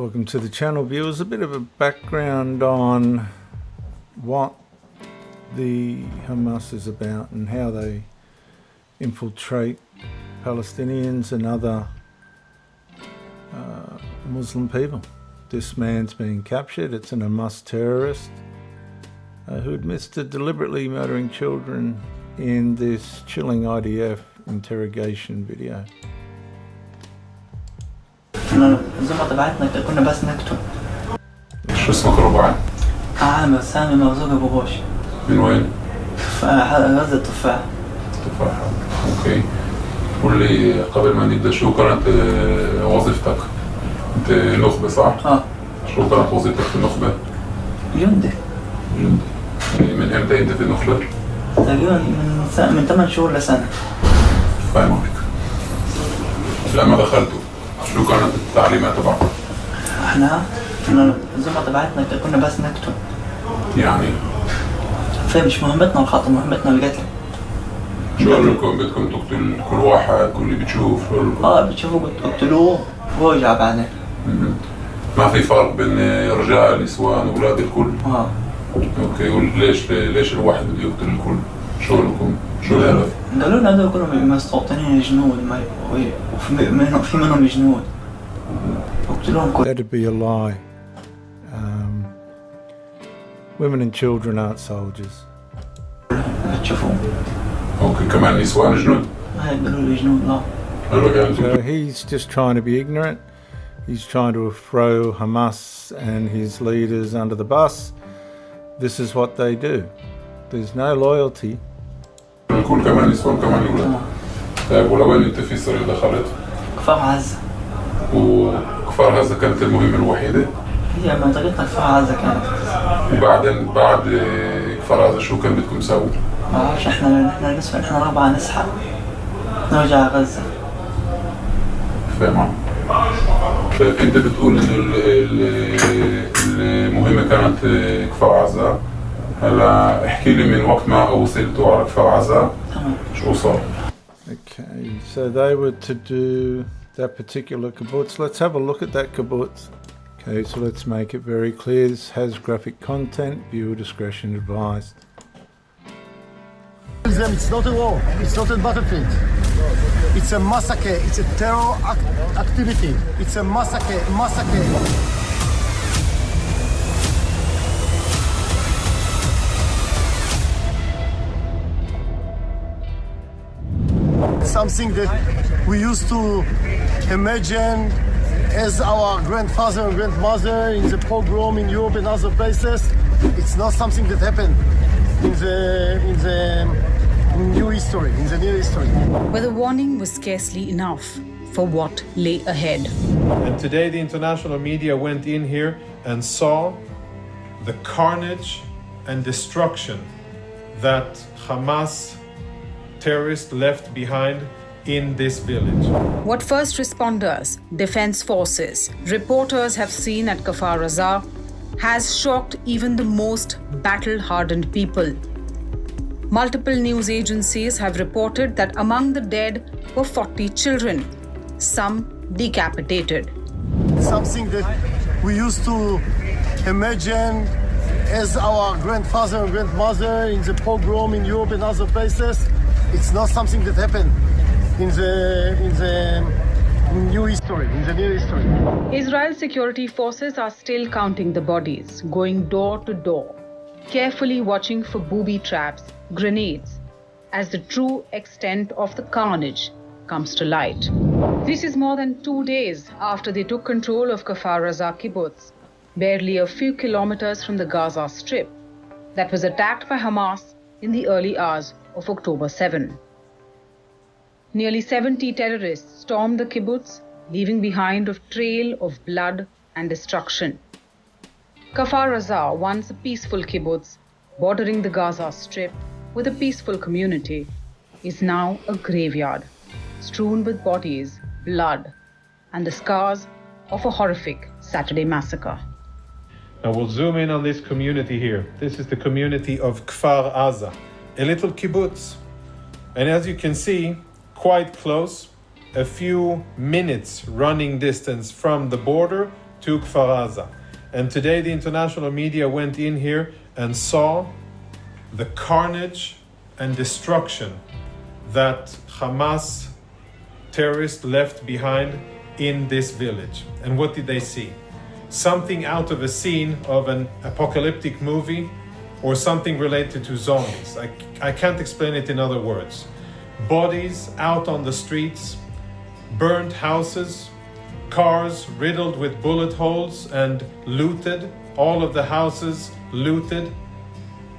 Welcome to the channel, viewers. A bit of a background on what the Hamas is about and how they infiltrate Palestinians and other Muslim people. This man's been captured. It's an Hamas terrorist who admits to deliberately murdering children in this chilling IDF interrogation video. الزملاء تبعتنا كنا بس نكتب. شو اسمك ربعي؟ عامر سامي مرزوق ابو غوش. من وين؟ غزة تفاح. تفاح. اوكي. قول لي قبل ما نبدا شو كانت وظيفتك؟ انت نخبة صح؟ شو كانت وظيفتك في النخبة؟ جندي. من امتى انت في النخبة؟ تقريبا من 8 شهور لسنة. فاهم عليك. لما دخلتوا شو كانت التعليمات تبعكم؟ احنا الزملاء تبعتنا كنا بس نكتب. يعني؟ مش مهمتنا الخط، مهمتنا القتل. شو قالوا لكم بدكم تقتل كل واحد كل اللي بتشوف؟ بتشوفوا بتقتلوه ويرجع بعدين. ما في فرق بين رجال نسوان اولاد الكل؟ اوكي. ليش الواحد بده يقتل الكل؟ شو لكم؟ شو الهدف؟ قالوا لنا هذول كلهم مستوطنين جنود وفي منهم جنود. اقتلوهم كلهم. That'd be a lie. Women and children aren't soldiers. بتشوفوهم. اوكي كمان نسوان جنود؟ ما قالوا لي جنود لا. So he's just trying to be ignorant. He's trying to throw Hamas and his leaders under the bus. This is what they do. There's no loyalty. الكل كمان نسوان كمان أولاد. طيب ولوين أنت في إسرائيل دخلت؟ كفار عزة. وكفار عزة كانت المهمة الوحيدة؟ هي منطقتنا كفار عزة كانت. وبعدين بعد كفار عزة شو كان بدكم تسووا؟ ما بعرفش احنا رابعة نسحب نرجع غزة. فاهم. طيب أنت بتقول إنه المهمة كانت كفار عزة. هلا احكي لي من وقت ما وصلتوا على كفار عزة شو صار؟ Okay, so they were to do that particular kibbutz. Let's have a look at that kibbutz. Okay, so let's make it very clear. This has graphic content. Viewer discretion advised. It's not a war. It's not a battlefield. It's a massacre. It's a terror activity. It's a massacre. Something that we used to imagine as our grandfather and grandmother in the pogrom in Europe and other places. It's not something that happened in the new history, in the near history. But the warning was scarcely enough for what lay ahead. And today the international media went in here and saw the carnage and destruction that Hamas terrorists left behind in this village. What first responders, defense forces, reporters have seen at Kfar Aza has shocked even the most battle-hardened people. Multiple news agencies have reported that among the dead were 40 children, some decapitated. Something that we used to imagine as our grandfather and grandmother in the pogrom in Europe and other places. It's not something that happened in the new history, in the near history. Israel's security forces are still counting the bodies, going door to door, carefully watching for booby traps, grenades, as the true extent of the carnage comes to light. This is more than 2 days after they took control of Kfar Aza kibbutz, barely a few kilometers from the Gaza Strip, that was attacked by Hamas in the early hours of October 7. Nearly 70 terrorists stormed the kibbutz, leaving behind a trail of blood and destruction. Kfar Aza, once a peaceful kibbutz bordering the Gaza Strip with a peaceful community, is now a graveyard, strewn with bodies, blood, and the scars of a horrific Saturday massacre. Now we'll zoom in on this community here. This is the community of Kfar Aza, a little kibbutz. And as you can see, quite close, a few minutes running distance from the border to Kfar Aza. And today the international media went in here and saw the carnage and destruction that Hamas terrorists left behind in this village. And what did they see? Something out of a scene of an apocalyptic movie or something related to zombies. I can't explain it in other words. Bodies out on the streets, burned houses, cars riddled with bullet holes and looted, all of the houses looted,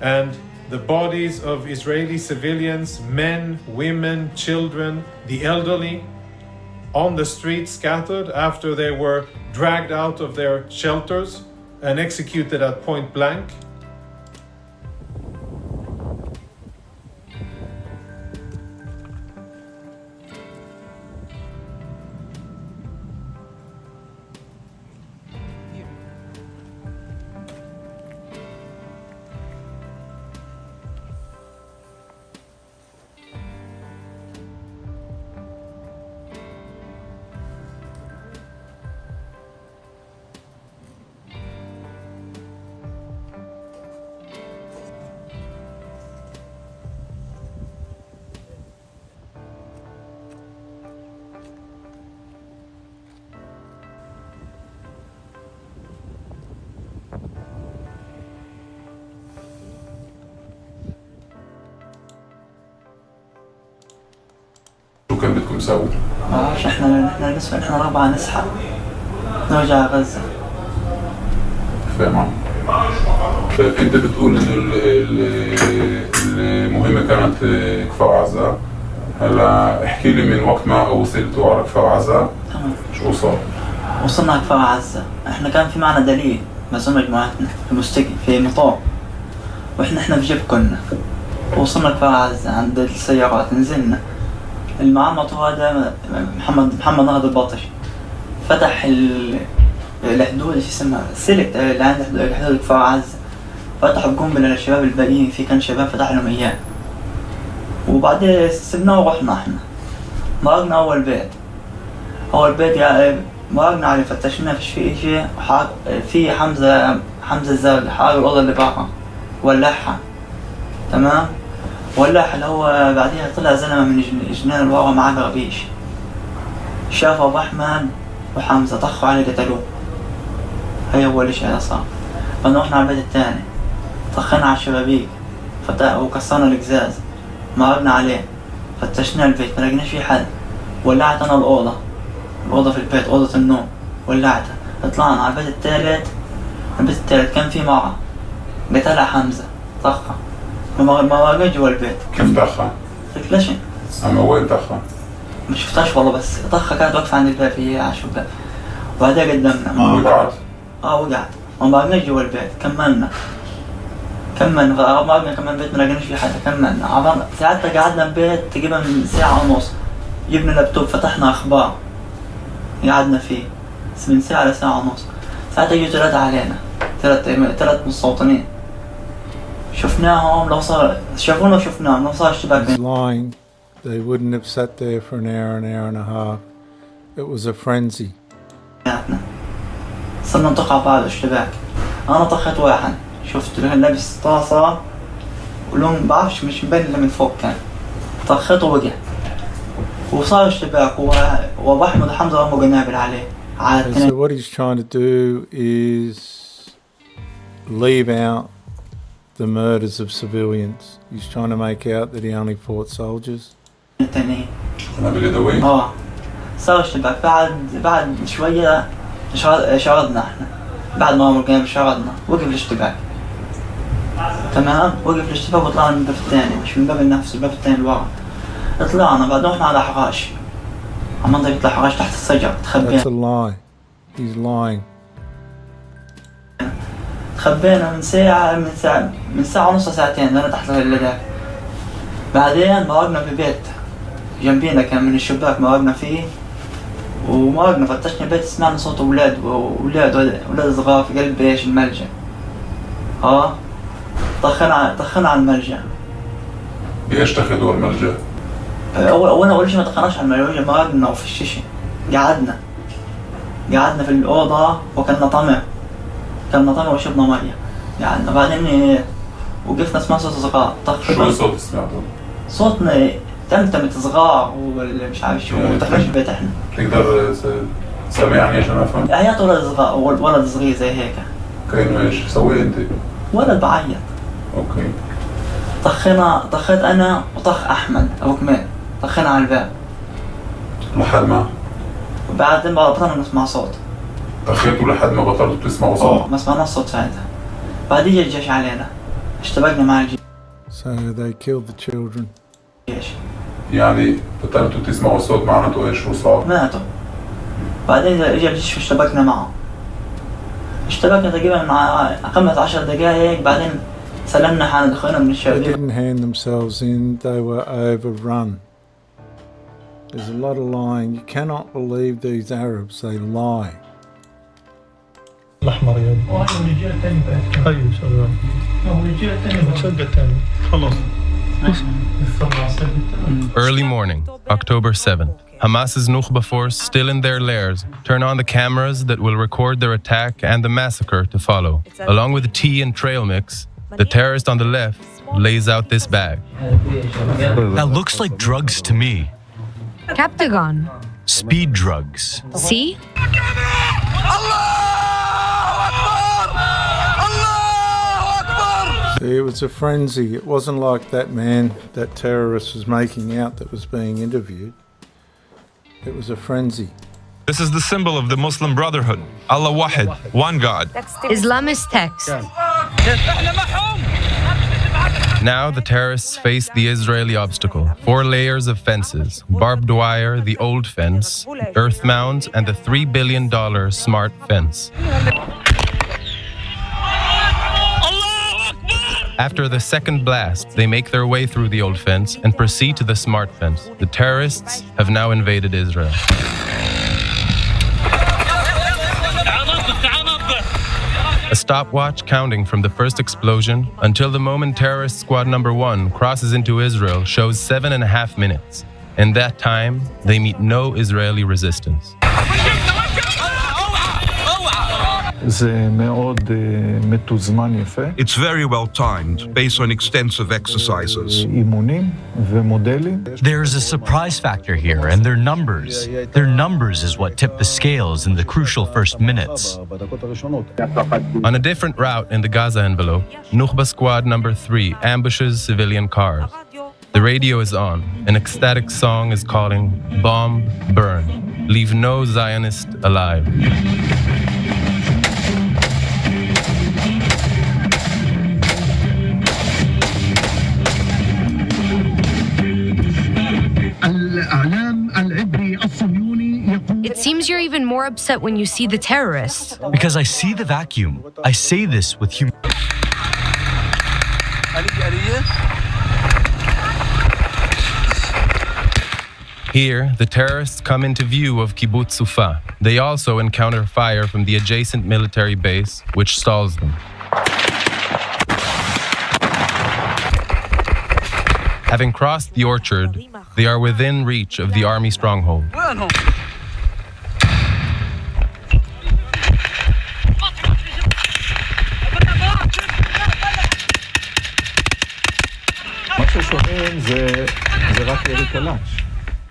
and the bodies of Israeli civilians, men, women, children, the elderly, on the streets scattered after they were dragged out of their shelters and executed at point blank. شو كان بدكم تسووا؟ ما بعرفش، احنا نسمع، احنا 4 نسحب نرجع غزة. فاهم. طيب انت بتقول انه المهمة كانت كفر عزة. هلا احكي لي من وقت ما وصلتوا على كفر عزة تمام. شو صار؟ وصلنا كفر عزة، احنا كان في معنا دليل مزون مجموعتنا في مستقي في مطار، واحنا في جيب كنا. وصلنا كفر عزة عند السيارات، نزلنا المعمط هذا محمد نهض البطش فتح الحدود، ايش اسمها، السلك اللي عند الحدود كفر عزة، فتحوا بقنبلة للشباب الباقيين، في كان شباب فتح لهم اياه. وبعدين سبناه ورحنا احنا مرقنا اول بيت يعني مرقنا عليه، فتشنا فيش فيه شيء، في حمزة الزاوية حارق الأوضة اللي برا ولعها. تمام، ولعها اللي هو بعديها طلع زلمة من جنان اللي ورا معاه قرابيش، شاف أبو أحمد وحمزة طخوا عليه قتلوه. هي أول شيء اللي صار. بعدين رحنا على البيت الثاني، طخنا على الشبابيك وكسرنا القزاز، مرقنا عليه، فتشنا البيت ما لقيناش فيه حد. ولعت أنا الأوضة في البيت، أوضة النوم ولعتها. طلعنا على البيت الثالث كان في مرة قتلها حمزة طخة، ما مرقنا جوا البيت. كيف طخة؟ قلت أما وين طخة؟ ما شفتهاش والله، بس طخة كانت واقفة عند الباب، هي على الشباك، وبعدها قدامنا. وقعت؟ وقعت، ما مرقناش جوا البيت. كملنا مرقنا كمان البيت، ما لقيناش فيه حدا. كملنا ساعتها قعدنا البيت تقريبا ساعة ونص، جبنا لابتوب فتحنا أخبار قعدنا فيه من ساعة لساعة ونص. ساعتها يجوا 3 علينا، 3 مستوطنين، شفناهم. لو صار شافونا وشفناهم، لو صار اشتباك. He's lying. They wouldn't have sat there for an hour and a half. It was a frenzy. صرنا نطخ على بعض اشتباك. أنا طخت واحد، شفت له لابس طاسة ولون بعرفش مش مبين إلا من فوق، كان طخته ووقع وصار اشتباك. وأبو أحمد وحمزة رموا قنابل عليه. So what he's trying to do is leave out the murders of civilians. He's trying to make out that he only fought soldiers. التانيين باليدوية؟ صار اشتباك. بعد شوية شردنا احنا، بعد ما رموا القنابل شردنا، وقف الاشتباك. تمام، وقف الاشتباك وطلعنا من الباب الثاني، مش من الباب نفسه، الباب الثاني اللي ورا. طلعنا بعد رحنا على حراش، على منطقة الحراش تحت الشجر تخبينا. That's a lie. He's lying. تخبينا من ساعة ونص 2 لنا تحت اللداك. بعدين مرقنا في بيت جنبينا كان من الشباك، مرقنا فيه ومرقنا فتشنا البيت، سمعنا صوت ولاد صغار في قلب الملجأ. طخنا على الملجأ. بإيش تاخذوا الملجأ؟ أول شيء ما طخناش على الملجأ، مرقنا وفي الشيشة قعدنا قعدنا في الأوضة وكنا طمع وشربنا مية. قعدنا بعدين وقفنا نسمع صوت صغار. شو الصوت سمعته؟ صوتنا تمتمة صغار ومش عارف شو دخلنا في البيت احنا. تقدر سامعني عشان افهم؟ عياط ولد صغير زي هيك. كأنه ايش؟ سوي انت؟ ولد بعيط. اوكي. طخيت انا وطخ احمد ابو كمال، طخينا على الباب. لحد ما؟ وبعدين بطلنا نسمع صوت. طخيتوا لحد ما بطلتوا تسمعوا صوت؟ ما سمعنا الصوت ساعتها. بعدين جا الجيش علينا، اشتبكنا مع الجيش. So they killed the children. يعني بطلتوا تسمعوا الصوت معناته ايش؟ شو صار؟ ماتوا. بعدين اجى الجيش واشتبكنا معه. اشتبكنا تقريبا مع أقل 10 دقائق، بعدين سلمنا حالنا دخلنا من They الشارع. didn't hand themselves in, they were overrun. There's a lot of lying. You cannot believe these Arabs, they lie. الأحمر يا ورجال تاني بعد. أيوة شغال. ورجال تاني شقة تاني. خلاص. Early morning, October 7th. Hamas's Nukhba force, still in their lairs, turn on the cameras that will record their attack and the massacre to follow. Along with the tea and trail mix, the terrorist on the left lays out this bag. That looks like drugs to me. Captagon. Speed drugs. See? See, it was a frenzy. It wasn't like that man, that terrorist was making out that was being interviewed. It was a frenzy. This is the symbol of the Muslim Brotherhood. Allah Wahid, one God. Islamist text. Now the terrorists face the Israeli obstacle. 4 layers of fences, barbed wire, the old fence, earth mounds, and the $3 billion smart fence. After the second blast, they make their way through the old fence and proceed to the smart fence. The terrorists have now invaded Israel. A stopwatch counting from the first explosion until the moment terrorist squad number 1 crosses into Israel shows 7.5 minutes. In that time, they meet no Israeli resistance. זה מאוד מתוזמן יפה. It's very well timed, based on extensive exercises. אימונים ומודלים. There's a surprise factor here, and their numbers. Their numbers is what tipped the scales in the crucial first minutes. On a different route in the Gaza envelope, Nukhba squad number 3 ambushes civilian cars. The radio is on. An ecstatic song is calling, "Bomb, burn. Leave no Zionist alive." It seems you're even more upset when you see the terrorists. Because I see the vacuum. I say this with Here, the terrorists come into view of Kibbutz Sufa. They also encounter fire from the adjacent military base, which stalls them. Having crossed the orchard, they are within reach of the army stronghold.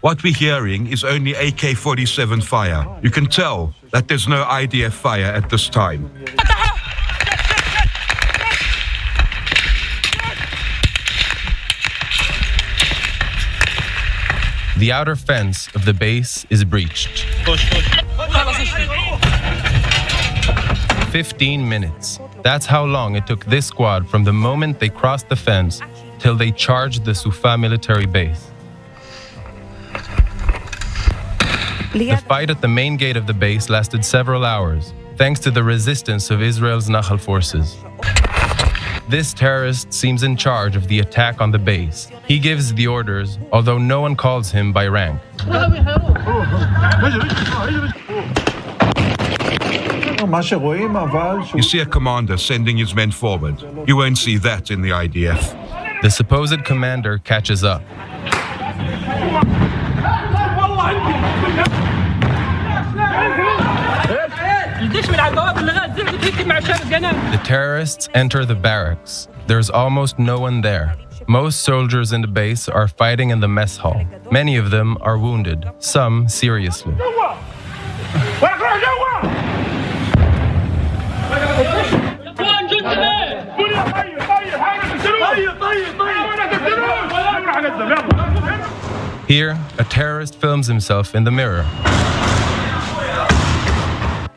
What we're hearing is only AK-47 fire. You can tell that there's no IDF fire at this time. The outer fence of the base is breached. 15 minutes. That's how long it took this squad from the moment they crossed the fence till they charged the Sufa military base. The fight at the main gate of the base lasted several hours, thanks to the resistance of Israel's Nahal forces. This terrorist seems in charge of the attack on the base. He gives the orders, although no one calls him by rank. You see a commander sending his men forward. You won't see that in the IDF. The supposed commander catches up. The terrorists enter the barracks. There's almost no one there. Most soldiers in the base are fighting in the mess hall. Many of them are wounded, some seriously. Here, a terrorist films himself in the mirror.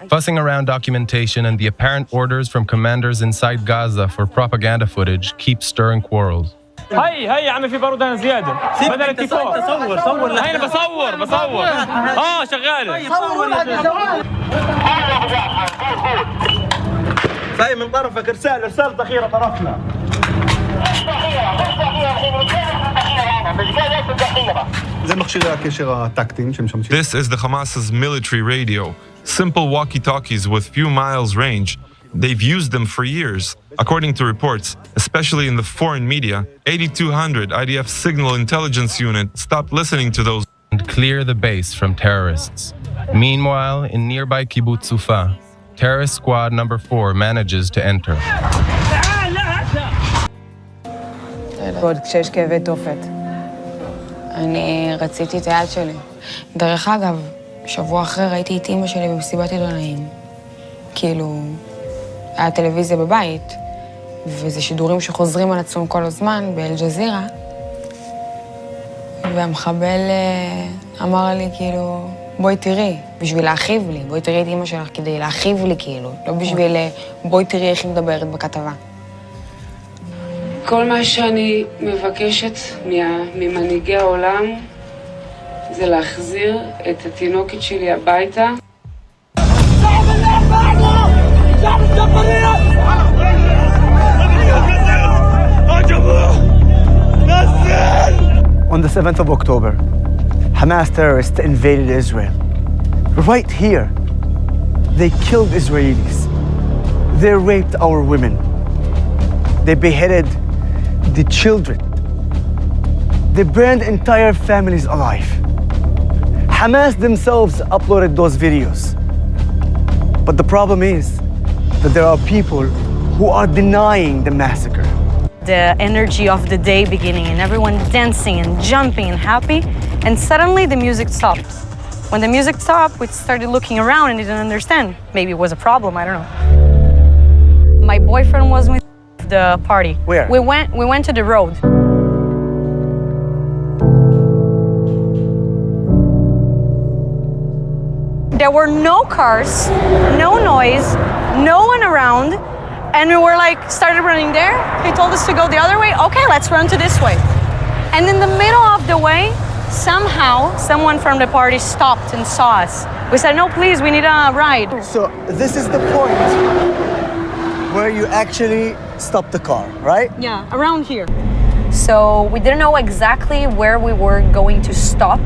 Fussing around documentation and the apparent orders from commanders inside Gaza for propaganda footage keep stirring quarrels. هي يا عم في بارود زياده بدل الاتفاق صور هينا بصور شغاله صاي من طرفك رسالة أخيرة طرفنا This is the Hamas's military radio. Simple walkie-talkies with few miles range. They've used them for years. According to reports, especially in the foreign media, 8,200 IDF Signal Intelligence Unit stopped listening to those and clear the base from terrorists. Meanwhile, in nearby Kibbutz Sufa, terrorist squad number 4 manages to enter. ועוד כשיש כאבי תופת. אני רציתי את היד שלי. דרך אגב, שבוע אחרי ראיתי את אמא שלי במסיבת עיתונאים. כאילו, היה טלוויזיה בבית, וזה שידורים שחוזרים על עצמם כל הזמן באל-ג'זירה. והמחבל אמר לי, כאילו, בואי תראי, בשביל להכאיב לי. בואי תראי את אמא שלך כדי להכאיב לי, כאילו. לא בשביל בואי תראי איך היא מדברת בכתבה. כל מה שאני מבקשת ממנהיגי העולם זה להחזיר את התינוקת שלי הביתה. On the 7th of October, Hamas terrorists invaded Israel. Right here, they killed Israelis. They raped our women. They beheaded the children. They burned entire families alive. Hamas themselves uploaded those videos. But the problem is that there are people who are denying the massacre. The energy of the day beginning and everyone dancing and jumping and happy, and suddenly the music stopped. When the music stopped, we started looking around and didn't understand. Maybe it was a problem, I don't know. My boyfriend was with the party. Where? We went to the road. There were no cars, no noise, no one around, and we were like, started running there. He told us to go the other way. Okay, let's run to this way. And in the middle of the way, somehow, someone from the party stopped and saw us. We said, no, please, we need a ride. So this is the point where you actually stop the car, right? Yeah, around here. So we didn't know exactly where we were going to stop.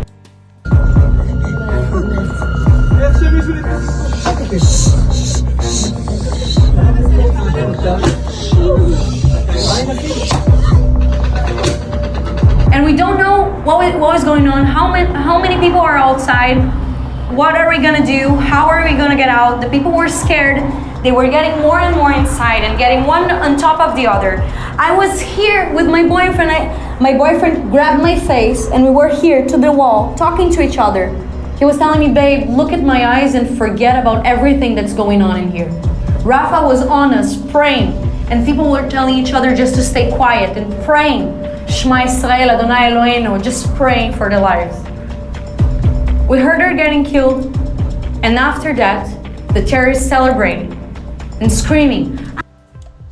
And we don't know what was going on, how many people are outside, what are we gonna do, how are we gonna get out. The people were scared. They were getting more and more inside and getting one on top of the other. I was here with my boyfriend. My boyfriend grabbed my face and we were here to the wall talking to each other. He was telling me, babe, look at my eyes and forget about everything that's going on in here. Rafa was on us praying, and people were telling each other just to stay quiet and praying. Shema Yisrael, Adonai Eloheinu, just praying for their lives. We heard her getting killed, and after that, the terrorists celebrating and screaming.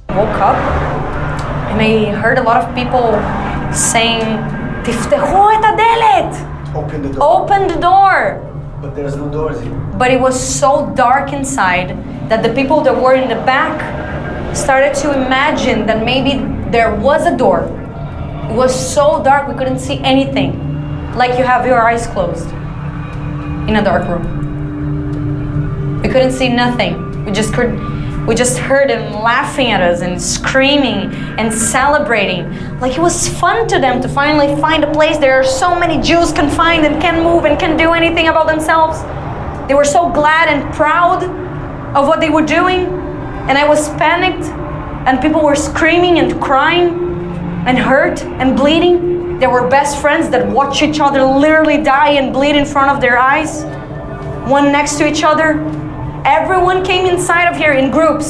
I woke up and I heard a lot of people saying, "Tiftechu et hadelet!" Open the door. Open the door! But there's no doors here. But it was so dark inside that the people that were in the back started to imagine that maybe there was a door. It was so dark we couldn't see anything, like you have your eyes closed in a dark room. We couldn't see nothing. We just heard them laughing at us and screaming and celebrating. Like it was fun to them to finally find a place. There are so many Jews confined and can't move and can't do anything about themselves. They were so glad and proud of what they were doing. And I was panicked, and people were screaming and crying and hurt and bleeding. They were best friends that watched each other literally die and bleed in front of their eyes, one next to each other. Everyone came inside of here in groups.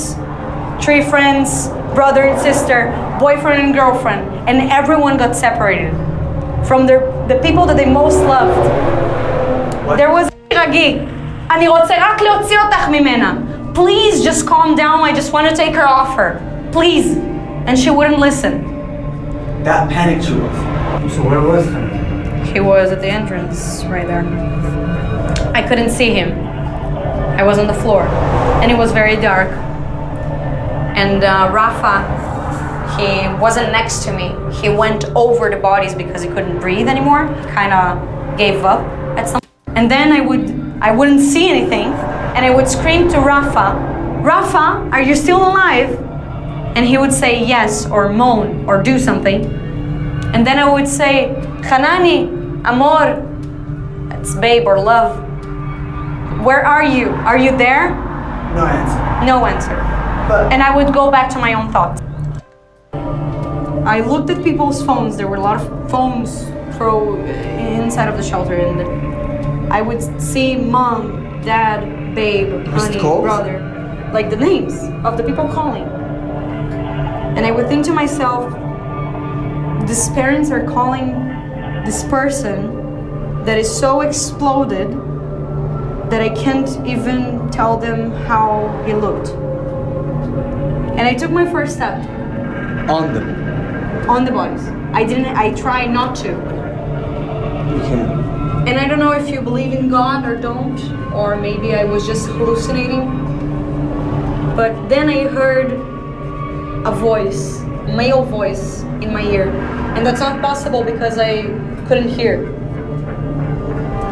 3 friends, brother and sister, boyfriend and girlfriend, and everyone got separated from the people that they most loved. There was Ragi. אני רוצה רק להוציא אותך ממנה. Please just calm down. I just want to take her off her. Please. And she wouldn't listen. That panicked you. So where was he? He was at the entrance, right there. I couldn't see him. I was on the floor, and it was very dark. And Rafa, he wasn't next to me. He went over the bodies because he couldn't breathe anymore. Kind of gave up at some. And then I wouldn't see anything, and I would scream to Rafa, "Rafa, are you still alive?" And he would say yes, or moan, or do something. And then I would say, "Hanani, amor," it's babe or love. "Where are you? Are you there?" No answer. No answer. And I would go back to my own thoughts. I looked at people's phones. There were a lot of phones thrown inside of the shelter, and I would see mom, dad, babe, honey, brother, like the names of the people calling. And I would think to myself, these parents are calling this person that is so exploded that I can't even tell them how he looked. And I took my first step. On them? On the bodies. I tried not to. You can't. And I don't know if you believe in God or don't, or maybe I was just hallucinating. But then I heard a voice, a male voice in my ear. And that's not possible because I couldn't hear.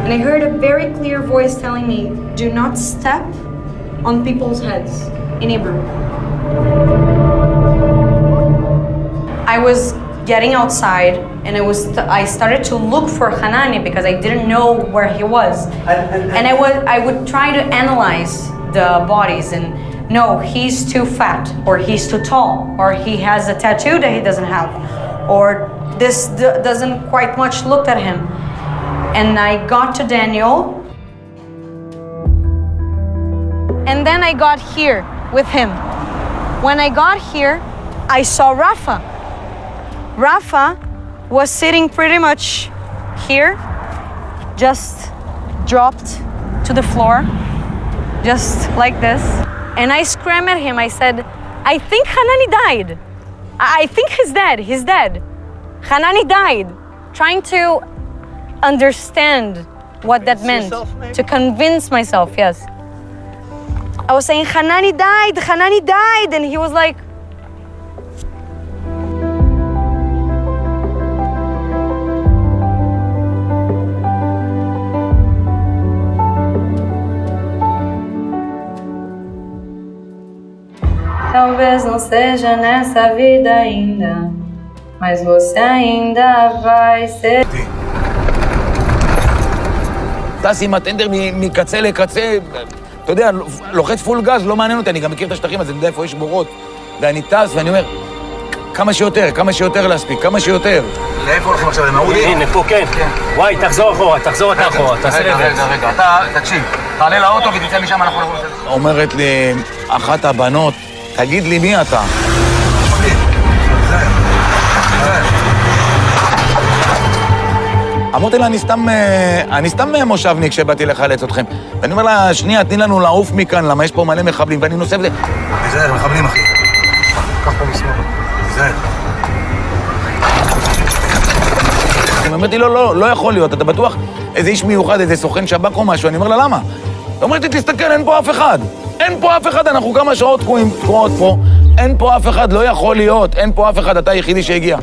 And I heard a very clear voice telling me, "Do not step on people's heads," in Hebrew. I was getting outside, and I started to look for Hanani because I didn't know where he was. And I would try to analyze the bodies, and no, he's too fat, or he's too tall, or he has a tattoo that he doesn't have, or this doesn't quite much look at him. And I got to Daniel, and then I got here with him. When I got here, I saw Rafa. Rafa was sitting pretty much here, just dropped to the floor, just like this. And I screamed at him. I said, "I think Hanani died. I think he's dead. He's dead. Hanani died." Trying to understand what that meant, to convince myself, yes. I was saying, "Hanani died, Hanani died," and he was like, talvez não seja nessa vida ainda, mas você ainda vai ser. טס עם הטנדר מקצה לקצה, אתה יודע, לוחץ פול גז, לא מעניין אותי, אני גם מכיר את השטחים, אז אני יודע איפה יש בורות. ואני טס ואני אומר, כמה שיותר להספיק, כמה שיותר. לאיפה הולכים עכשיו, למעודי? הנה, פה, כן. וואי, תחזור אתה אחורה, תעשה רגע. רגע, אתה, תקשיב, תעלה לאוטו ותצא משם, אנחנו נבוא. אומרת לי, אחת הבנות, תגיד לי מי אתה. אמרתי לה, אני סתם מושבניק שבאתי לחלץ אתכם. ואני אומר לה, שנייה, תני לנו לעוף מכאן, למה יש פה מלא מחבלים, ואני נוסף זה. תיזהר, מחבלים, אחי. קח פה משמאל. תיזהר. היא אומרת לי, לא יכול להיות, אתה בטוח איזה איש מיוחד, איזה סוכן שב"כ או משהו, אני אומר לה, למה? היא אומרת לי, תסתכל, אין פה אף אחד. אין פה אף אחד, אנחנו כמה שעות תקועות פה. אין פה אף אחד, לא יכול להיות, אין פה אף אחד, אתה היחידי שהגיע.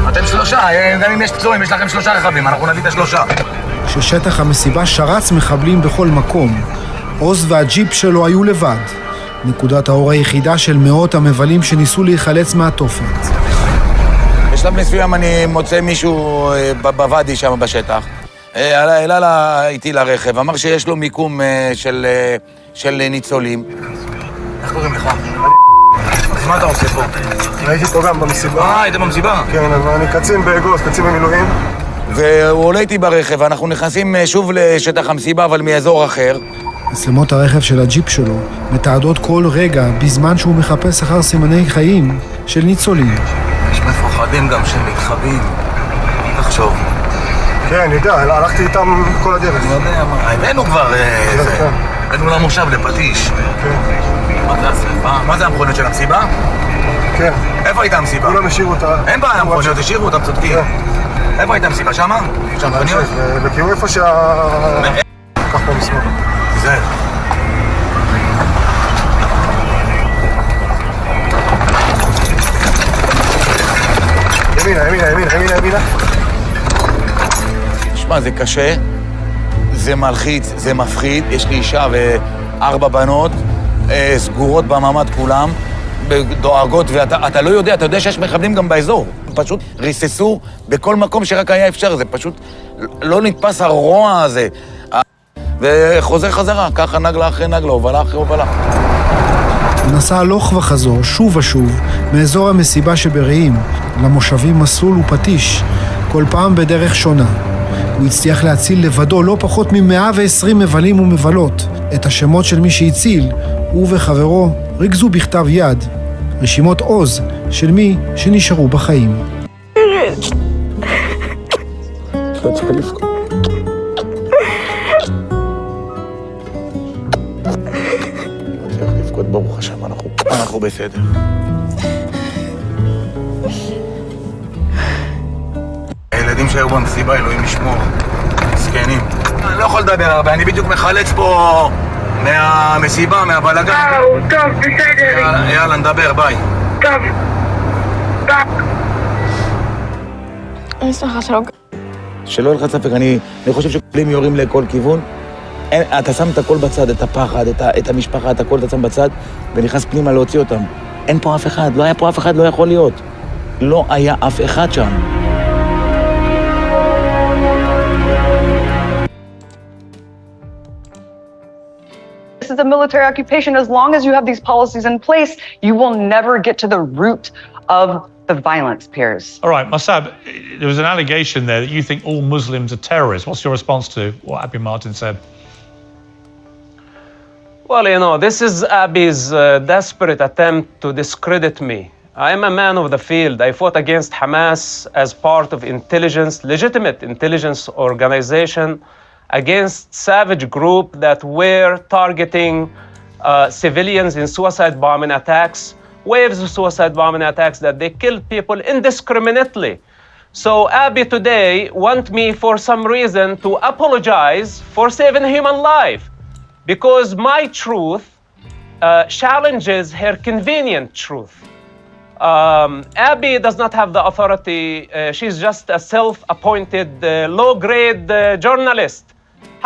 אתם 3, גם אם יש פצועים, יש לכם 3 רכבים, אנחנו נביא את 3. כששטח המסיבה שרץ מחבלים בכל מקום, עוז והג'יפ שלו היו לבד. נקודת האור היחידה של מאות המבלים שניסו להיחלץ מהתופת. בשלב מסוים אני מוצא מישהו בוואדי שם בשטח. העלה איתי לרכב, אמר שיש לו מיקום של ניצולים. איך קוראים לך? אז מה אתה עושה פה? הייתי פה גם במסיבה. היית במסיבה? כן, אבל אני קצין באגוז, קצין במילואים. והוא עולה איתי ברכב, אנחנו נכנסים שוב לשטח המסיבה, אבל מאזור אחר. מצלמות הרכב של הג'יפ שלו מתעדות כל רגע בזמן שהוא מחפש אחר סימני חיים של ניצולים. יש מפוחדים גם שמתחבאים. תחשוב. כן, אני יודע, הלכתי איתם כל הדרך. אני יודע, הבאנו כבר הבאנו למושב לפטיש. מה זה השריפה? מה זה המכוניות של המסיבה? כן. איפה הייתה המסיבה? כולם השאירו אותה. אין בעיה, המכוניות השאירו אותם, צודקים. איפה הייתה המסיבה? שמה? שם מכוניות? וכאילו איפה כך פה משמאל. תיזהר. ימינה. תשמע, זה קשה, זה מלחיץ, זה מפחיד. יש לי אישה ו4 בנות, סגורות בממ"ד כולם, דואגות, ואתה לא יודע, אתה יודע שיש מחבלים גם באזור. פשוט ריססו בכל מקום שרק היה אפשר, זה פשוט לא נתפס הרוע הזה. וחוזר חזרה, ככה נגלה אחרי נגלה, הובלה אחרי הובלה. הוא נסע הלוך וחזור, שוב ושוב, מאזור המסיבה שברעים, למושבים מסלול ופטיש, כל פעם בדרך שונה. הוא הצליח להציל לבדו לא פחות מ120 מבלים ומבלות. את השמות של מי שהציל, הוא וחברו ריכזו בכתב יד, רשימות עוז של מי שנשארו בחיים. לא צריך לבכות. צריך לבכות, ברוך השם, אנחנו בסדר. הילדים שהיו במסיבה, אלוהים ישמור, מסכנים. אני לא יכול לדבר הרבה, אני בדיוק מחלץ פה מהמסיבה, מהבלגן. טוב, בסדר. יאללה, נדבר, ביי. טוב. אני שמחה שלא... שלא יהיה לך ספק, אני חושב שכלים יורים לכל כיוון. אתה שם את הכל בצד, את הפחד, את המשפחה, את הכל אתה שם בצד, ונכנס פנימה להוציא אותם. אין פה אף אחד, לא היה פה אף אחד, לא יכול להיות. לא היה אף אחד שם. This is a military occupation. As long as you have these policies in place, you will never get to the root of the violence, Piers. All right, Mossab, there was an allegation there that you think all Muslims are terrorists. What's your response to what Abby Martin said? Well, you know, this is Abi's desperate attempt to discredit me. I am a man of the field. I fought against Hamas as part of intelligence, legitimate intelligence organization, against savage group that were targeting civilians in suicide bombing attacks, waves of suicide bombing attacks that they killed people indiscriminately. So Abi today want me for some reason to apologize for saving human life because my truth challenges her convenient truth. Abby does not have the authority. She's just a self-appointed low-grade journalist.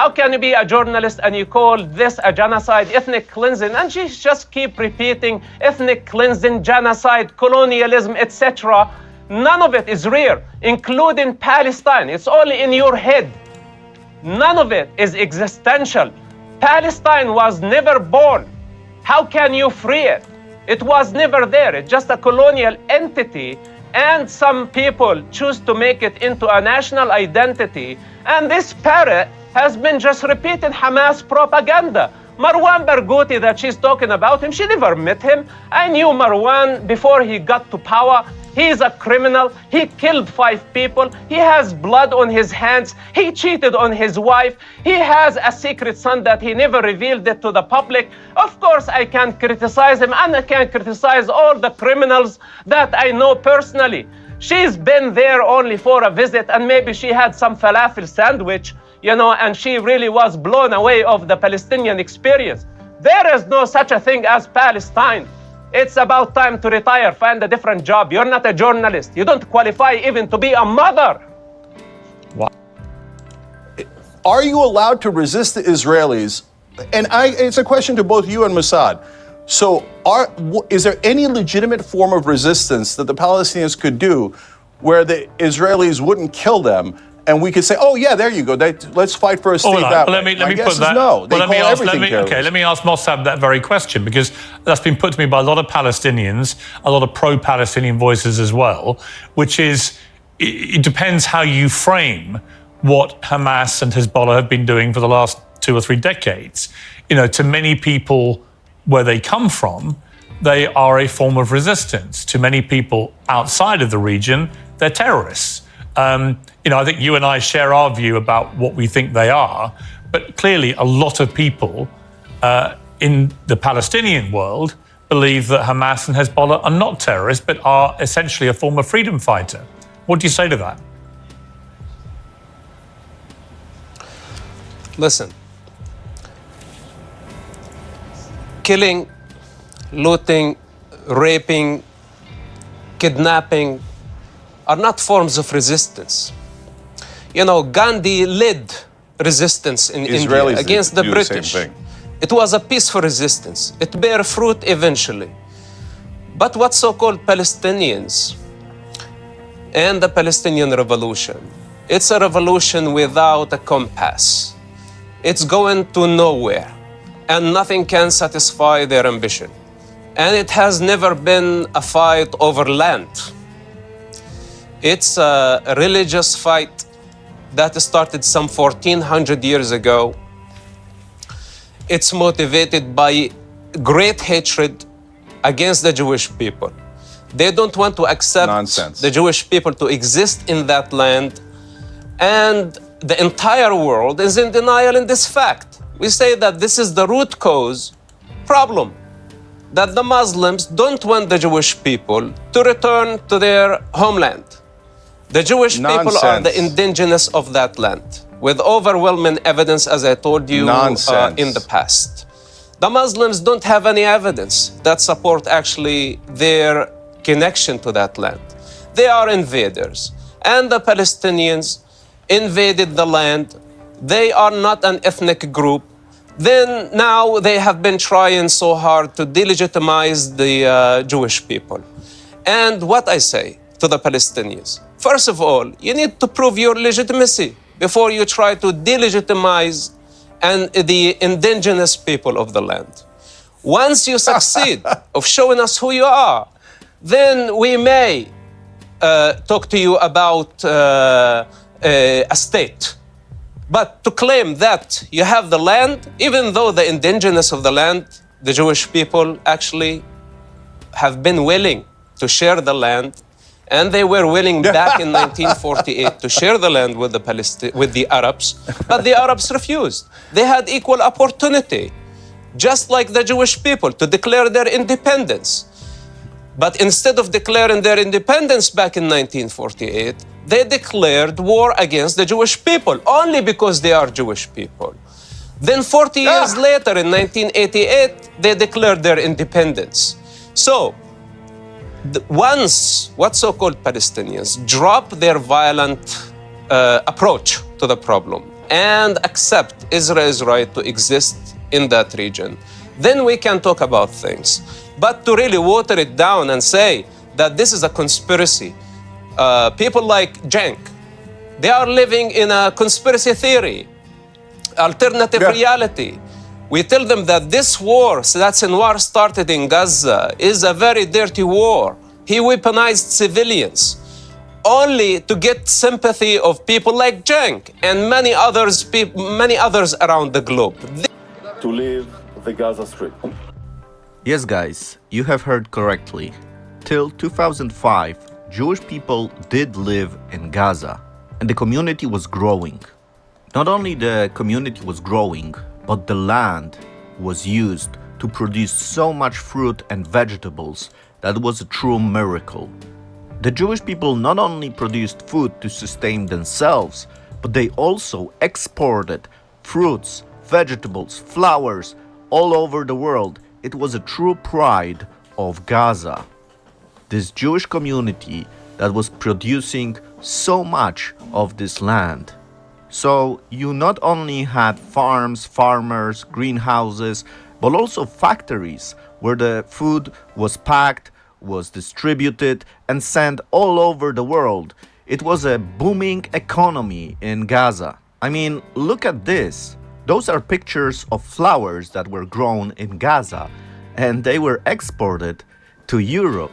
How can you be a journalist and you call this a genocide, ethnic cleansing? And she just keep repeating ethnic cleansing, genocide, colonialism, etc. None of it is real, including Palestine. It's only in your head. None of it is existential. Palestine was never born. How can you free it? It was never there. It's just a colonial entity, and some people choose to make it into a national identity. And this parrot has been just repeating Hamas propaganda. Marwan Barghouti that she's talking about him, she never met him. I knew Marwan before he got to power. He's a criminal. He killed 5 people. He has blood on his hands. He cheated on his wife. He has a secret son that he never revealed it to the public. Of course, I can criticize him, and I can criticize all the criminals that I know personally. She's been there only for a visit, and maybe she had some falafel sandwich, you know, and she really was blown away of the Palestinian experience. There is no such a thing as Palestine. It's about time to retire, find a different job. You're not a journalist. You don't qualify even to be a mother. Wow. Are you allowed to resist the Israelis? And it's a question to both you and Mossad. So is there any legitimate form of resistance that the Palestinians could do where the Israelis wouldn't kill them and we could say, oh yeah, there you go. Let's fight for a state that way. Let me guess put is that. no. They Well, call everything terrorism. Okay, let me ask Mossad that very question, because that's been put to me by a lot of Palestinians, a lot of pro-Palestinian voices as well, which is, it depends how you frame what Hamas and Hezbollah have been doing for the last 2 or 3 decades. You know, to many people where they come from, they are a form of resistance. To many people outside of the region, they're terrorists. You know, I think you and I share our view about what we think they are, but clearly a lot of people in the Palestinian world believe that Hamas and Hezbollah are not terrorists, but are essentially a form of freedom fighter. What do you say to that? Listen, killing, looting, raping, kidnapping are not forms of resistance. You know, Gandhi led resistance in India against the British. It was a peaceful resistance. It bare fruit eventually. But what so-called Palestinians and the Palestinian revolution, it's a revolution without a compass. It's going to nowhere, and nothing can satisfy their ambition. And it has never been a fight over land. It's a religious fight that started some 1400 years ago. It's motivated by great hatred against the Jewish people. They don't want to accept the Jewish people to exist in that land, and the entire world is in denial in this fact. We say that this is the root cause problem, that the Muslims don't want the Jewish people to return to their homeland. The Jewish people are the indigenous of that land, with overwhelming evidence, as I told you in the past. The Muslims don't have any evidence that support actually their connection to that land. They are invaders, and the Palestinians invaded the land. They are not an ethnic group. Then now they have been trying so hard to delegitimize the Jewish people. And what I say to the Palestinians, first of all, you need to prove your legitimacy before you try to delegitimize the indigenous people of the land. Once you succeed of showing us who you are, then we may talk to you about a state. But to claim that you have the land, even though the indigenous of the land, the Jewish people, actually have been willing to share the land, and they were willing back in 1948 to share the land with the Arabs, but the Arabs refused. They had equal opportunity, just like the Jewish people, to declare their independence. But instead of declaring their independence back in 1948, they declared war against the Jewish people, only because they are Jewish people. Then 40 years later, in 1988, they declared their independence. So, once what so-called Palestinians drop their violent approach to the problem and accept Israel's right to exist in that region, then we can talk about things. But to really water it down and say that this is a conspiracy, people like Cenk, they are living in a conspiracy theory, alternative reality. We tell them that this war, that Sinwar started in Gaza, is a very dirty war. He weaponized civilians only to get sympathy of people like Cenk and many others around the globe. To leave the Gaza Strip. Yes, guys, you have heard correctly. Till 2005, Jewish people did live in Gaza, and the community was growing. Not only the community was growing, but the land was used to produce so much fruit and vegetables that was a true miracle. The Jewish people not only produced food to sustain themselves, but they also exported fruits, vegetables, flowers all over the world. It was a true pride of Gaza. This Jewish community that was producing so much of this land. So you not only had farms, farmers, greenhouses, but also factories where the food was packed, was distributed and sent all over the world It was a booming economy in Gaza. I mean, look at this. Those are pictures of flowers that were grown in Gaza, and they were exported to Europe.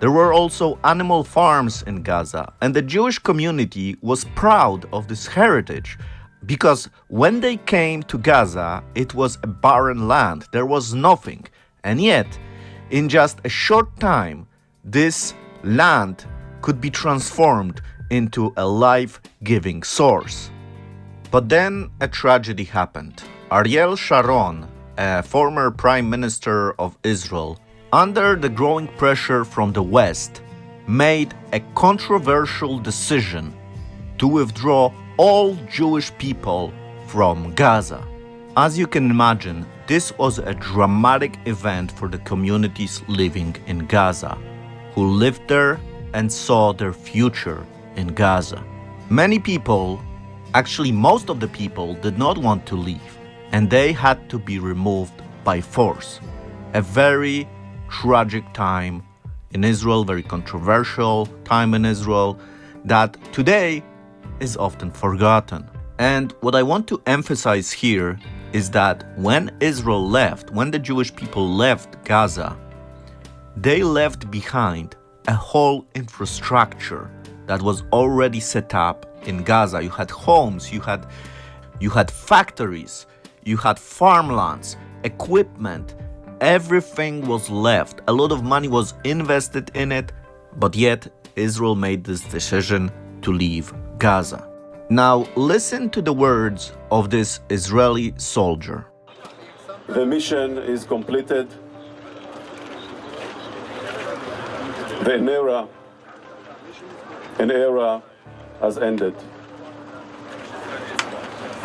There were also animal farms in Gaza, and the Jewish community was proud of this heritage because when they came to Gaza, it was a barren land. There was nothing. And yet, in just a short time, this land could be transformed into a life-giving source. But then a tragedy happened. Ariel Sharon, a former prime minister of Israel, under the growing pressure from the West, made a controversial decision to withdraw all Jewish people from Gaza. As you can imagine, this was a dramatic event for the communities living in Gaza, who lived there and saw their future in Gaza. Many people, actually most of the people, did not want to leave, and they had to be removed by force. A very tragic time in Israel, very controversial time in Israel that today is often forgotten. And what I want to emphasize here is that when Israel left, when the Jewish people left Gaza, they left behind a whole infrastructure that was already set up in Gaza. You had homes, you had factories, you had farmlands, equipment. Everything was left. A lot of money was invested in it, but yet Israel made this decision to leave Gaza. Now listen to the words of this Israeli soldier. The mission is completed. An era has ended.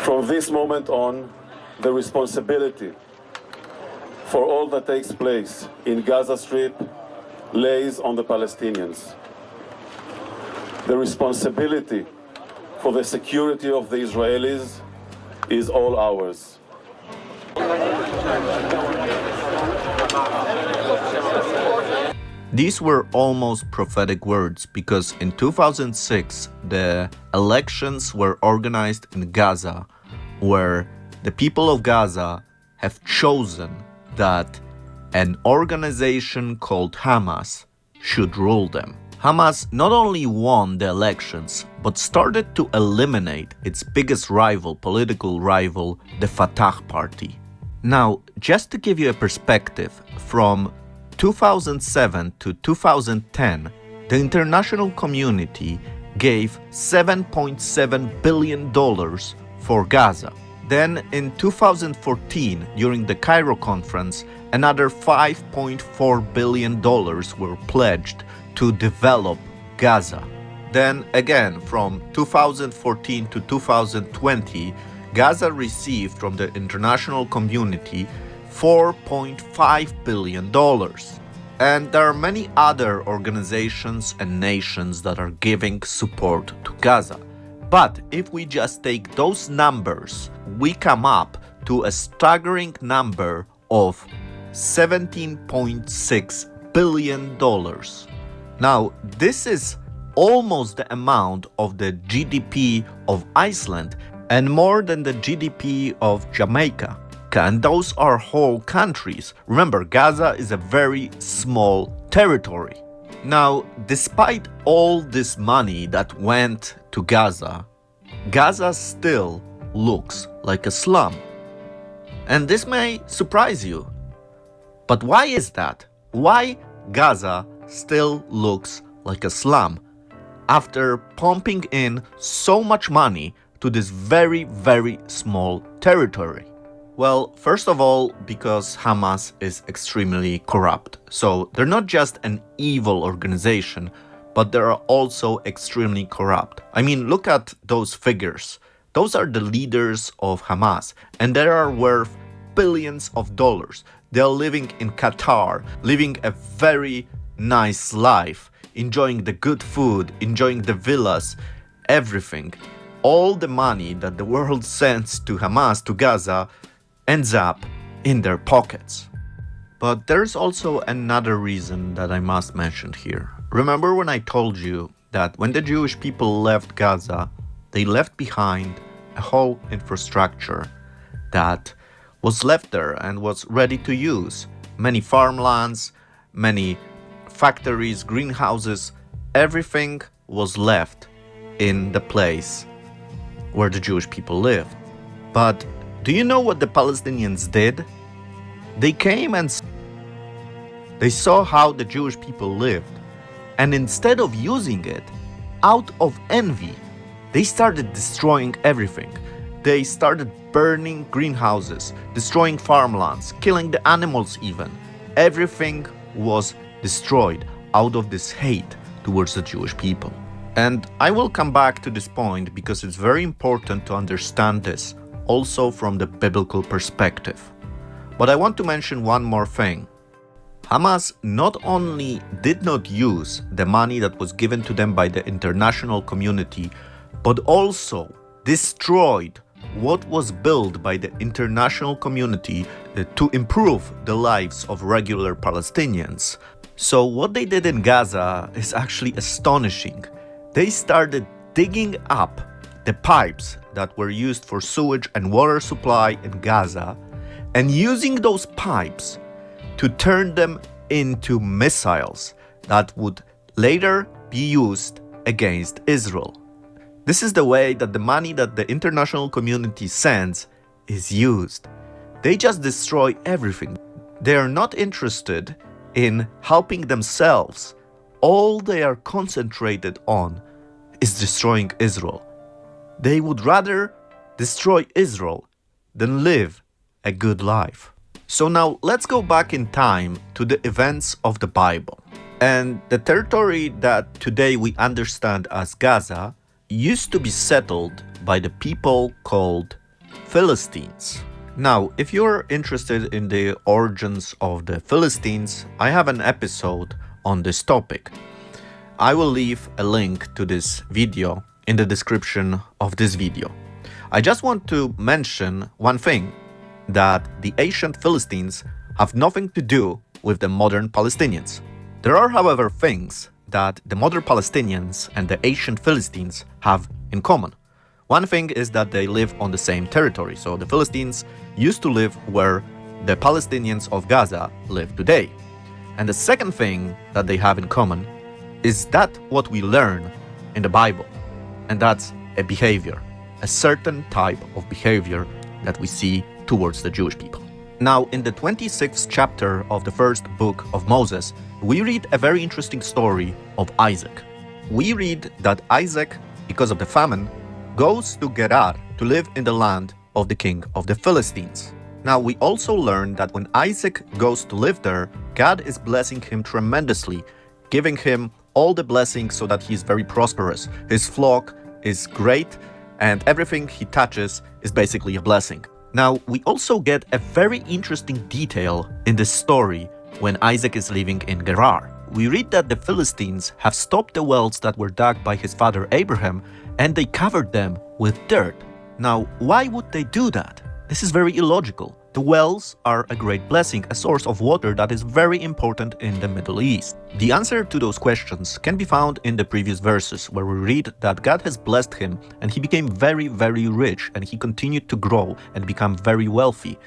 From this moment on, the responsibility for all that takes place in Gaza Strip lays on the Palestinians. The responsibility for the security of the Israelis is all ours. These were almost prophetic words because in 2006 the elections were organized in Gaza, where the people of Gaza have chosen that an organization called Hamas should rule them. Hamas not only won the elections, but started to eliminate its biggest rival, political rival, the Fatah party. Now, just to give you a perspective, from 2007 to 2010, the international community gave $7.7 billion for Gaza. Then in 2014, during the Cairo conference, another $5.4 billion were pledged to develop Gaza. Then again, from 2014 to 2020, Gaza received from the international community $4.5 billion. And there are many other organizations and nations that are giving support to Gaza. But if we just take those numbers, we come up to a staggering number of $17.6 billion. Now, this is almost the amount of the GDP of Iceland and more than the GDP of Jamaica. And those are whole countries. Remember, Gaza is a very small territory. Now, despite all this money that went to Gaza, Gaza still looks like a slum. And this may surprise you. But why is that? Why Gaza still looks like a slum after pumping in so much money to this very, very small territory? Well, first of all, because Hamas is extremely corrupt. So they're not just an evil organization, but they are also extremely corrupt. I mean, look at those figures. Those are the leaders of Hamas, and they are worth billions of dollars. They are living in Qatar, living a very nice life, enjoying the good food, enjoying the villas, everything. All the money that the world sends to Hamas, to Gaza, ends up in their pockets. But there's also another reason that I must mention here. Remember when I told you that when the Jewish people left Gaza, they left behind a whole infrastructure that was left there and was ready to use. Many farmlands, many factories, greenhouses, everything was left in the place where the Jewish people lived. But do you know what the Palestinians did? They came and they saw how the Jewish people lived, and instead of using it, out of envy, they started destroying everything. They started burning greenhouses, destroying farmlands, killing the animals even. Everything was destroyed out of this hate towards the Jewish people. And I will come back to this point because it's very important to understand this also from the biblical perspective. But I want to mention one more thing. Hamas not only did not use the money that was given to them by the international community, but also destroyed what was built by the international community to improve the lives of regular Palestinians. So what they did in Gaza is actually astonishing. They started digging up the pipes that were used for sewage and water supply in Gaza and using those pipes to turn them into missiles that would later be used against Israel. This is the way that the money that the international community sends is used. They just destroy everything. They are not interested in helping themselves. All they are concentrated on is destroying Israel. They would rather destroy Israel than live a good life. So now let's go back in time to the events of the Bible. And the territory that today we understand as Gaza used to be settled by the people called Philistines. Now, if you're interested in the origins of the Philistines, I have an episode on this topic. I will leave a link to this video in the description of this video. I just want to mention one thing, that the ancient Philistines have nothing to do with the modern Palestinians. There are, however, things that the modern Palestinians and the ancient Philistines have in common. One thing is that they live on the same territory, so the Philistines used to live where the Palestinians of Gaza live today. And the second thing that they have in common is that what we learn in the Bible, and that's a behavior, a certain type of behavior that we see towards the Jewish people. Now, in the 26th chapter of the first book of Moses, we read a very interesting story of Isaac. We read that Isaac, because of the famine, goes to Gerar to live in the land of the king of the Philistines. Now, we also learn that when Isaac goes to live there, God is blessing him tremendously, giving him all the blessings so that he is very prosperous. His flock is great, and everything he touches is basically a blessing. Now, we also get a very interesting detail in this story when Isaac is living in Gerar. We read that the Philistines have stopped the wells that were dug by his father Abraham, and they covered them with dirt. Now, why would they do that? This is very illogical. The wells are a great blessing, a source of water that is very important in the Middle East. The answer to those questions can be found in the previous verses, where we read that God has blessed him and he became very, very rich, and he continued to grow and become very wealthy.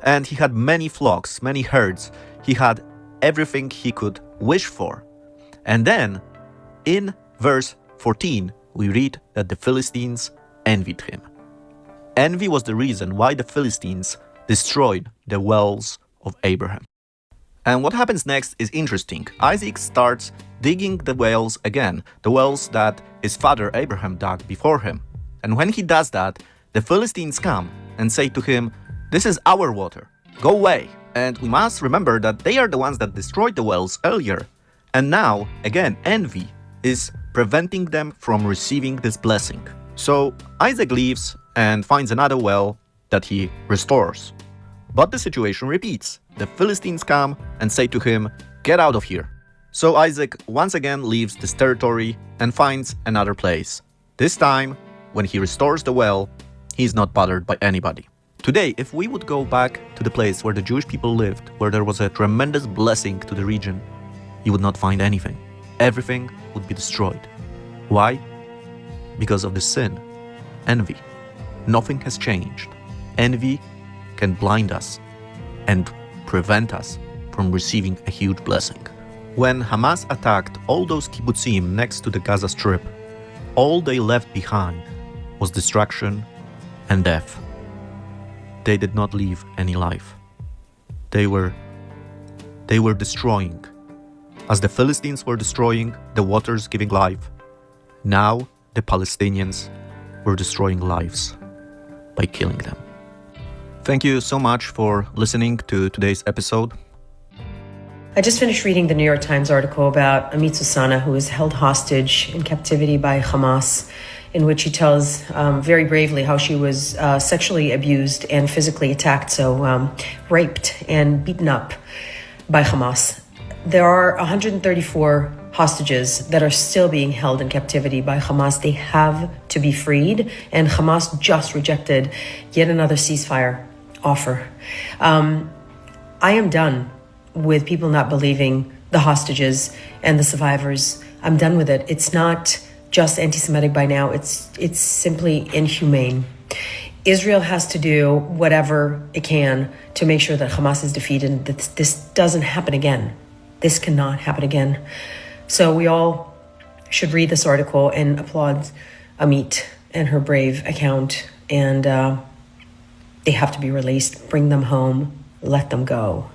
And he had many flocks, many herds. He had everything he could wish for. And then, in verse 14, we read that the Philistines envied him. Envy was the reason why the Philistines destroyed the wells of Abraham. And what happens next is interesting. Isaac starts digging the wells again, the wells that his father Abraham dug before him. And when he does that, the Philistines come and say to him, "This is our water, go away." And we must remember that they are the ones that destroyed the wells earlier. And now, again, envy is preventing them from receiving this blessing. So Isaac leaves and finds another well that he restores. But the situation repeats. The Philistines come and say to him, "Get out of here." So Isaac once again leaves this territory and finds another place. This time, when he restores the well, he's not bothered by anybody. Today, if we would go back to the place where the Jewish people lived, where there was a tremendous blessing to the region, you would not find anything. Everything would be destroyed. Why? Because of the sin, envy. Nothing has changed. Envy can blind us and prevent us from receiving a huge blessing. When Hamas attacked all those kibbutzim next to the Gaza Strip, all they left behind was destruction and death. They did not leave any life. They were destroying. As the Philistines were destroying the waters giving life, now the Palestinians were destroying lives by killing them. Thank you so much for listening to today's episode. I just finished reading the New York Times article about Amit Susana, who was held hostage in captivity by Hamas, in which he tells very bravely how she was sexually abused and physically attacked, so raped and beaten up by Hamas. There are 134 hostages that are still being held in captivity by Hamas. They have to be freed, and Hamas just rejected yet another ceasefire offer. I am done with people not believing the hostages and the survivors. I'm done with it. It's not just anti-Semitic by now. It's simply inhumane. Israel has to do whatever it can to make sure that Hamas is defeated and that this doesn't happen again. This cannot happen again. So we all should read this article and applaud Amit and her brave account. And they have to be released. Bring them home. Let them go.